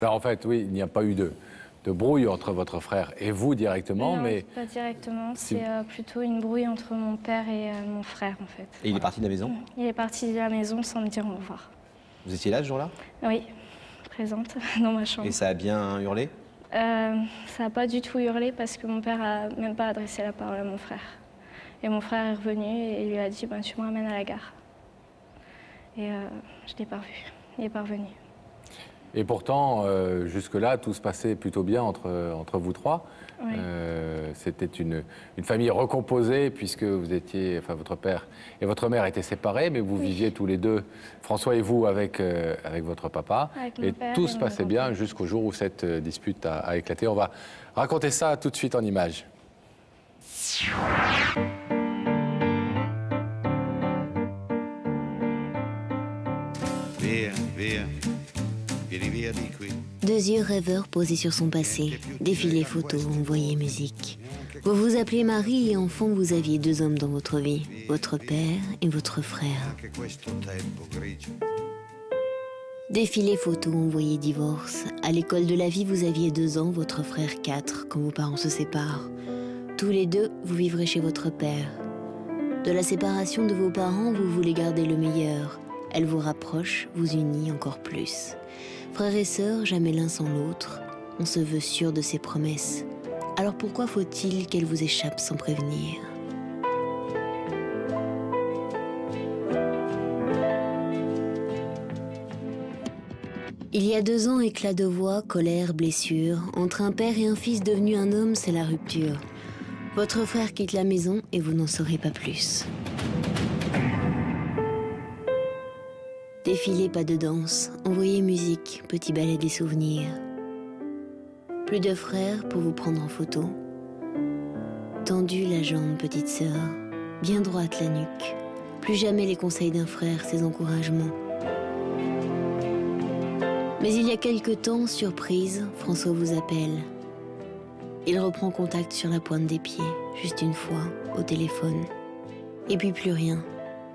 Alors en fait, oui, il n'y a pas eu de brouille entre votre frère et vous directement, Non, mais... pas directement, c'est plutôt une brouille entre mon père et mon frère en fait. Et il est parti de la maison? Il est parti de la maison sans me dire au revoir. Vous étiez là ce jour-là? Oui, présente dans ma chambre. Et ça a bien hurlé? Ça n'a pas du tout hurlé parce que mon père n'a même pas adressé la parole à mon frère. Et mon frère est revenu et il lui a dit bah, tu me ramènes à la gare. Et je ne l'ai pas revu, il n'est pas revenu. Et pourtant, jusque-là, tout se passait plutôt bien entre vous trois. Oui. C'était une famille recomposée puisque vous étiez, enfin, votre père et votre mère étaient séparés, mais vous viviez tous les deux, François et vous, avec votre papa. Avec mon Et père tout et se mon passait bien grand-père. jusqu'au jour où cette dispute a éclaté. On va raconter ça tout de suite en images. Via, via, vieni via di qui. Deux yeux rêveurs posés sur son passé, défilé photos, envoyé musique. Vous vous appelez Marie et enfant, vous aviez deux hommes dans votre vie, votre père et votre frère. Anche questo tempo grigio. Défilé photos, envoyé divorce. À l'école de la vie, vous aviez 2 ans, votre frère 4, quand vos parents se séparent. Tous les deux, vous vivrez chez votre père. De la séparation de vos parents, vous voulez garder le meilleur. Elle vous rapproche, vous unit encore plus. Frères et sœurs, jamais l'un sans l'autre. On se veut sûr de ses promesses. Alors pourquoi faut-il qu'elle vous échappe sans prévenir ? Il y a 2 ans, éclat de voix, colère, blessure. Entre un père et un fils devenu un homme, c'est la rupture. Votre frère quitte la maison et vous n'en saurez pas plus. Défilé, pas de danse, envoyez musique, petit ballet des souvenirs. Plus de frères pour vous prendre en photo. Tendu la jambe, petite sœur, bien droite la nuque. Plus jamais les conseils d'un frère, ses encouragements. Mais il y a quelque temps, surprise, François vous appelle. Il reprend contact sur la pointe des pieds, juste une fois, au téléphone. Et puis plus rien.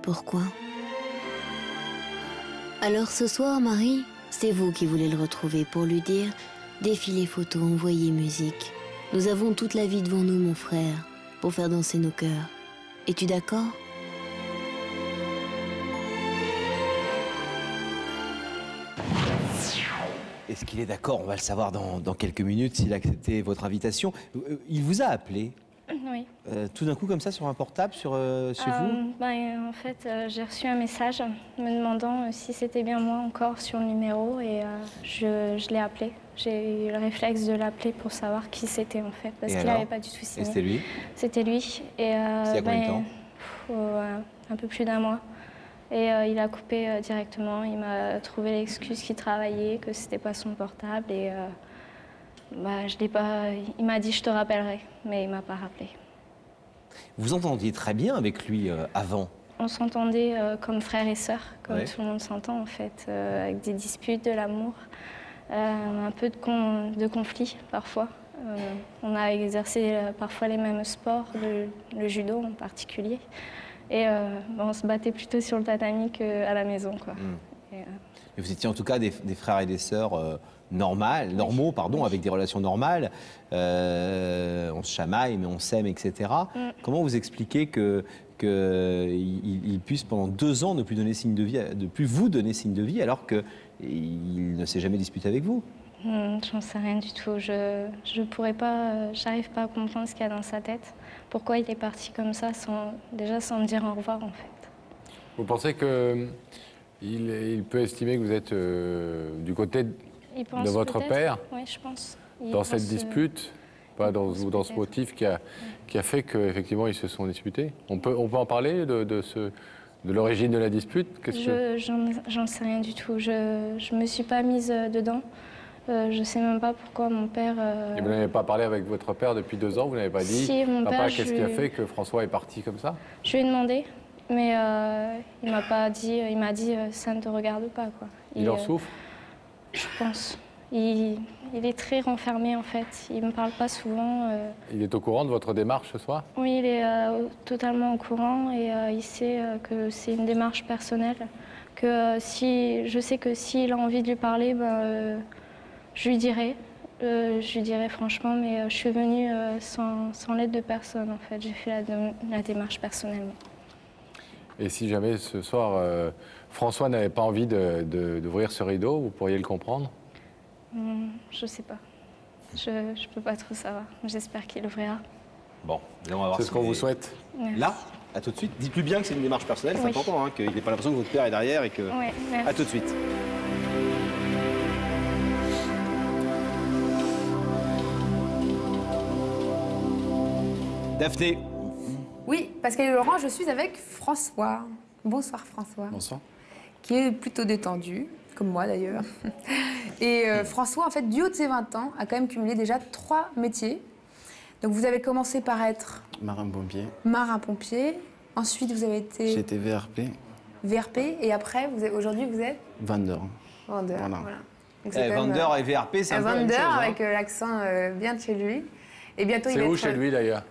Pourquoi ? Alors ce soir, Marie, c'est vous qui voulez le retrouver pour lui dire « Défilé photo, envoyez musique. Nous avons toute la vie devant nous, mon frère, pour faire danser nos cœurs. Es-tu d'accord ?» Est-ce qu'il est d'accord? On va le savoir dans quelques minutes s'il a accepté votre invitation. Il vous a appelé Oui. tout d'un coup comme ça sur un portable, chez vous? En fait, j'ai reçu un message me demandant si c'était bien moi encore sur le numéro et je l'ai appelé. J'ai eu le réflexe de l'appeler pour savoir qui c'était en fait, parce qu'il n'avait pas du tout signé. Et c'était lui? C'était lui. Et, C'était il y a combien de temps? Un peu plus d'1 mois. Et il a coupé directement. Il m'a trouvé l'excuse qu'il travaillait, que c'était pas son portable. Et je l'ai pas. Il m'a dit je te rappellerai, mais il m'a pas rappelé. Vous entendiez très bien avec lui avant? On s'entendait comme frères et sœurs, comme Ouais. tout le monde s'entend en fait, avec des disputes, de l'amour, un peu de conflits parfois. On a exercé parfois les mêmes sports, le judo en particulier. Et on se battait plutôt sur le tatami qu'à la maison, quoi. Et vous étiez en tout cas des frères et des sœurs normaux, pardon, avec des relations normales. On se chamaille, mais on s'aime, etc. Comment vous expliquez qu'il puisse pendant 2 ans ne plus donner signe de vie, ne plus vous donner signe de vie, alors qu'il ne s'est jamais disputé avec vous? J'en sais rien du tout. Je pourrais pas, j'arrive pas à comprendre ce qu'il y a dans sa tête. Pourquoi il est parti comme ça, déjà sans me dire au revoir, en fait. Vous pensez qu'il peut estimer que vous êtes du côté Il pense de votre peut-être. père Oui, je pense. dans cette dispute, pas dans ce peut-être. motif qui a fait qu'effectivement ils se sont disputés? On peut en parler de l'origine de la dispute? J'en sais rien du tout. Je me suis pas mise dedans. Je sais même pas pourquoi mon père... Et vous n'avez pas parlé avec votre père depuis 2 ans? Vous n'avez pas dit Si, mon papa, père, qu'est-ce qui a fait que François est parti comme ça? Je lui ai demandé, mais il m'a pas dit. Il m'a dit ça ne te regarde pas, quoi. Il en souffre? Je pense. Il est très renfermé en fait. Il me parle pas souvent. Il est au courant de votre démarche ce soir? Oui, il est totalement au courant et il sait que c'est une démarche personnelle. Que je sais que s'il a envie de lui parler, Je lui dirai. Je lui dirai franchement, mais je suis venue sans l'aide de personne, en fait. J'ai fait la démarche personnellement. Et si jamais ce soir, François n'avait pas envie d'ouvrir ce rideau, vous pourriez le comprendre? Je sais pas. Je peux pas trop savoir. J'espère qu'il ouvrira. Bon, là, on va voir. C'est ce qu'on vous souhaite. Merci. Là, à tout de suite. Dites-lui bien que c'est une démarche personnelle, c'est Oui. important, hein, qu'il n'ait pas l'impression que votre père est derrière et que... Ouais, merci. À tout de suite. Daphné, Oui, Pascal et Laurent, je suis avec François. Bonsoir François. Bonsoir. Qui est plutôt détendu, comme moi d'ailleurs. Et François, en fait, du haut de ses 20 ans, a quand même cumulé déjà 3 métiers. Donc vous avez commencé par être Marin-pompier. marin-pompier. Ensuite, vous avez été J'étais VRP, VRP. Et après, aujourd'hui, vous êtes vendeur. vendeur. Voilà. Donc, c'est quand même, vendeur et VRP, c'est un peu la même chose. vendeur hein. avec l'accent bien de chez lui. Et bientôt, il C'est va où être... chez lui d'ailleurs?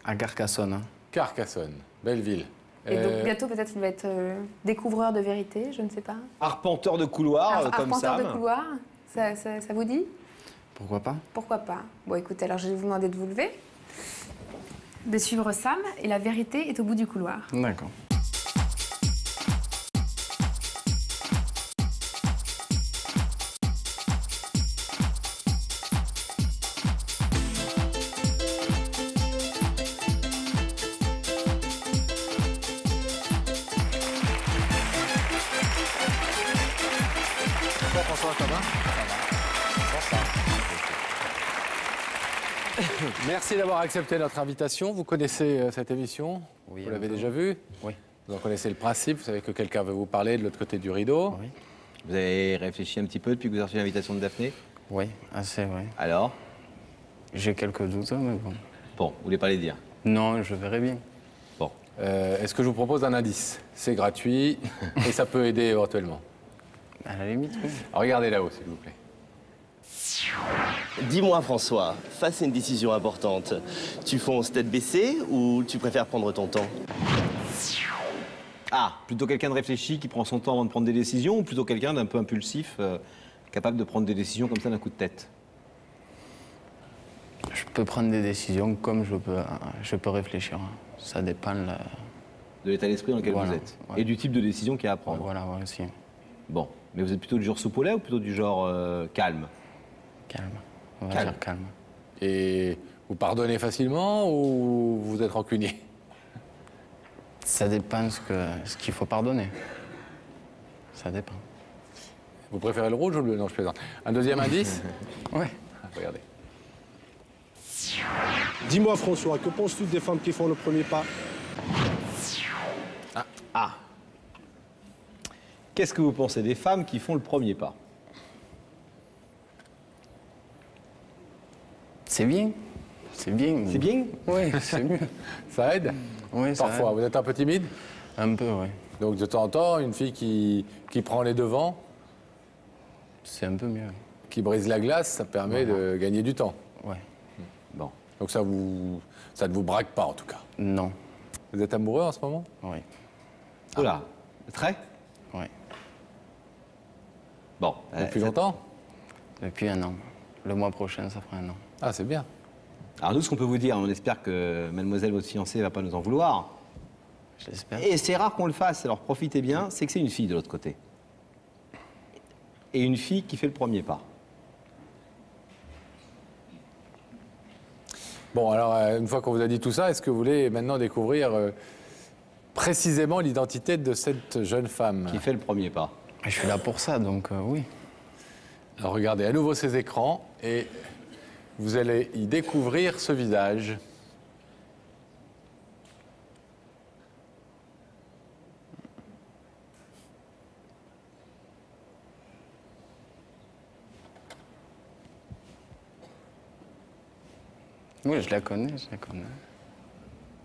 À Carcassonne. Carcassonne, belle ville. Et donc bientôt, peut-être, il va être découvreur de vérité, je ne sais pas. Arpenteur de couloir, comme ça. Arpenteur de couloir, ça vous dit? Pourquoi pas? Pourquoi pas? Bon, écoutez, alors je vais vous demander de vous lever, de suivre Sam, et la vérité est au bout du couloir. D'accord. François, ça va? Merci d'avoir accepté notre invitation. Vous connaissez cette émission? Oui, Vous l'avez un peu. déjà vue? Oui. Vous en connaissez le principe? Vous savez que quelqu'un veut vous parler de l'autre côté du rideau? Oui. Vous avez réfléchi un petit peu depuis que vous avez reçu l'invitation de Daphné? Oui, assez, oui. Alors? J'ai quelques doutes, mais bon. Bon, vous voulez pas les dire? Non, je verrai bien. Bon. Est-ce que je vous propose un indice? C'est gratuit et ça peut aider éventuellement. À la limite, oui. Alors, regardez là-haut, s'il vous plaît. Dis-moi François, face à une décision importante, tu fonces tête baissée ou tu préfères prendre ton temps? Ah, plutôt quelqu'un de réfléchi qui prend son temps avant de prendre des décisions ou plutôt quelqu'un d'un peu impulsif, capable de prendre des décisions comme ça d'un coup de tête? Je peux prendre des décisions comme je peux réfléchir. Ça dépend De l'état d'esprit dans lequel Voilà, vous êtes. ouais. Et du type de décision qu'il y a à prendre. Voilà, ouais, aussi. Bon. Mais vous êtes plutôt du genre soupe au lait ou plutôt du genre calme? Calme. On va Calme. dire calme. Et vous pardonnez facilement ou vous êtes rancunier? Ça dépend ce qu'il faut pardonner. Ça dépend. Vous préférez le rouge ou le bleu? Non, je plaisante. Un deuxième indice? Ouais. Regardez. Dis-moi François, que penses-tu des femmes qui font le premier pas? Ah. Qu'est-ce que vous pensez des femmes qui font le premier pas? C'est bien. C'est bien. C'est bien? Oui, c'est mieux. Ça aide? Oui, ça Parfois. aide. Vous êtes un peu timide? Un peu, oui. Donc de temps en temps, une fille qui prend les devants, C'est un peu mieux. qui brise la glace, ça permet de gagner du temps. Ouais. Bon. Donc ça ne vous braque pas en tout cas. Non. Vous êtes amoureux en ce moment? Oui. Oula. Très? Oui. Bon. Depuis longtemps? Depuis un an. Le mois prochain, ça fera un an. Ah, c'est bien. Alors nous, ce qu'on peut vous dire, on espère que mademoiselle, votre fiancée, ne va pas nous en vouloir. J'espère. Et c'est rare qu'on le fasse, alors profitez bien, c'est que c'est une fille de l'autre côté. Et une fille qui fait le premier pas. Bon, alors, une fois qu'on vous a dit tout ça, est-ce que vous voulez maintenant découvrir précisément l'identité de cette jeune femme? Qui fait le premier pas. Je suis là pour ça, donc oui. Alors, regardez à nouveau ces écrans et vous allez y découvrir ce visage. Oui, je la connais, je la connais.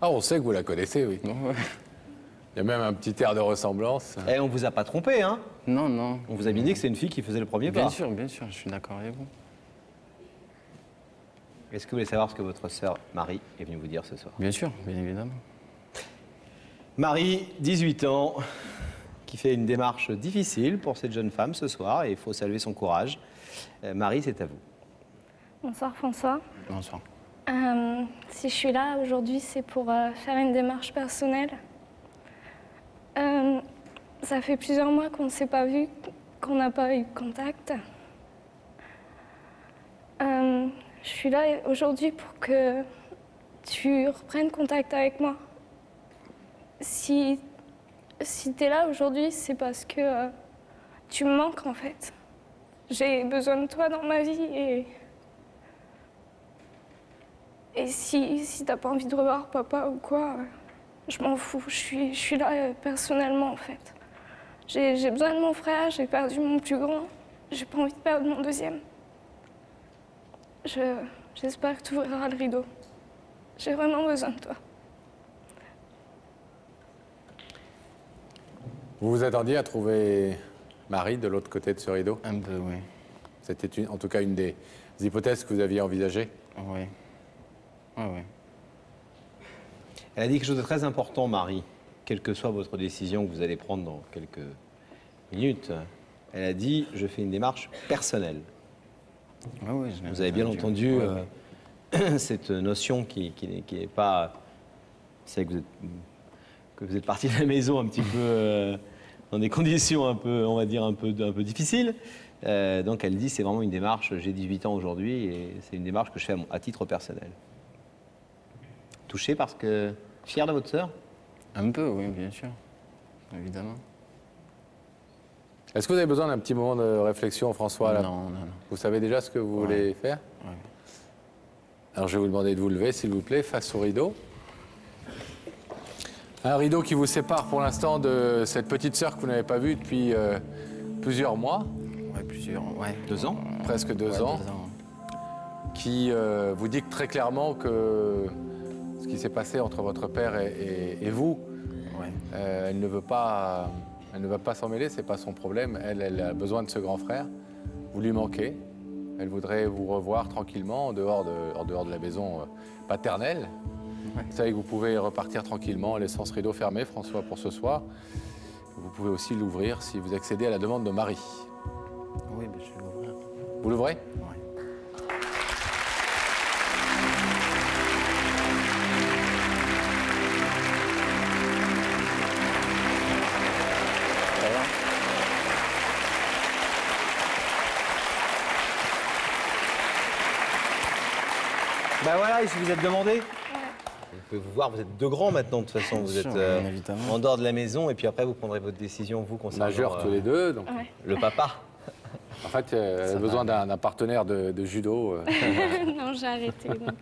Ah, on sait que vous la connaissez, oui. Ouais. Il y a même un petit air de ressemblance. Eh, on vous a pas trompé, hein? Non, non. On vous a bien dit que c'est une fille qui faisait le premier pas. Bien sûr, je suis d'accord avec vous. Est-ce que vous voulez savoir ce que votre sœur Marie est venue vous dire ce soir? Bien sûr, bien évidemment. Marie, 18 ans, qui fait une démarche difficile pour cette jeune femme ce soir et il faut saluer son courage. Marie, c'est à vous. Bonsoir François. Bonsoir. Si je suis là aujourd'hui, c'est pour faire une démarche personnelle. Ça fait plusieurs mois qu'on ne s'est pas vu, qu'on n'a pas eu de contact. Je suis là aujourd'hui pour que tu reprennes contact avec moi. Si tu es là aujourd'hui, c'est parce que tu me manques en fait. J'ai besoin de toi dans ma vie et si t'as pas envie de revoir papa ou quoi, je m'en fous. Je suis là personnellement en fait. J'ai besoin de mon frère, j'ai perdu mon plus grand, j'ai pas envie de perdre mon deuxième. J'espère que tu ouvriras le rideau. J'ai vraiment besoin de toi. Vous vous attendiez à trouver Marie de l'autre côté de ce rideau? Un peu, oui. C'était en tout cas une des hypothèses que vous aviez envisagées? Oui. Oui, oui. Elle a dit quelque chose de très important, Marie, quelle que soit votre décision que vous allez prendre dans quelques minutes. Elle a dit « je fais une démarche personnelle ». Oui, oui, Vous avez bien entendu cette notion qui n'est pas celle que vous êtes parti de la maison un petit peu dans des conditions un peu, on va dire, un peu difficiles. Donc elle dit c'est vraiment une démarche, j'ai 18 ans aujourd'hui et c'est une démarche que je fais à titre personnel. Touché parce que fier de votre sœur? Un peu, oui, bien sûr. Évidemment. Est-ce que vous avez besoin d'un petit moment de réflexion, François là? Non, non, non. Vous savez déjà ce que vous voulez faire? Oui. Alors je vais vous demander de vous lever, s'il vous plaît, face au rideau. Un rideau qui vous sépare pour l'instant de cette petite sœur que vous n'avez pas vue depuis plusieurs mois. Ouais, plusieurs, ouais. 2 ans? Presque 2 Ouais, ans. 2 ans. Qui vous dit très clairement que ce qui s'est passé entre votre père et vous, Ouais. elle ne veut pas s'en mêler, c'est pas son problème. Elle a besoin de ce grand frère. Vous lui manquez. Elle voudrait vous revoir tranquillement en dehors de la maison paternelle. Ouais. Vous savez que vous pouvez repartir tranquillement en laissant ce rideau fermé, François, pour ce soir. Vous pouvez aussi l'ouvrir si vous accédez à la demande de Marie. Oui, ben, je vais l'ouvrir. Vous l'ouvrez? Ouais. Ben voilà, ici vous êtes demandé. Vous pouvez vous voir, vous êtes 2 grands maintenant de toute façon. Vous êtes évidemment. en dehors de la maison et puis après vous prendrez votre décision, vous, concernant Majeurs tous les deux, donc le papa. en fait, elle a besoin d'un partenaire de judo. Non, j'ai arrêté. Donc,